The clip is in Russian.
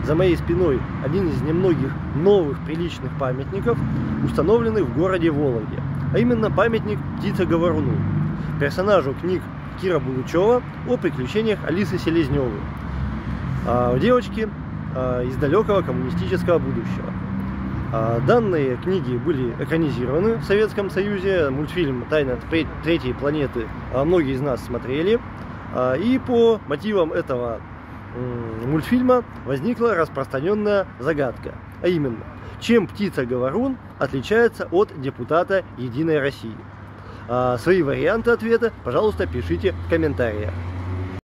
за моей спиной один из немногих новых приличных памятников, установленных в городе Вологде, а именно памятник птице-говоруну, персонажу книг Кира Булычева о приключениях Алисы Селезневой, девочки из далекого коммунистического будущего. Данные книги были экранизированы в Советском Союзе, мультфильм «Тайна третьей планеты» многие из нас смотрели, и по мотивам этого мультфильма возникла распространенная загадка, а именно, чем птица-говорун отличается от депутата Единой России. Свои варианты ответа, пожалуйста, пишите в комментариях.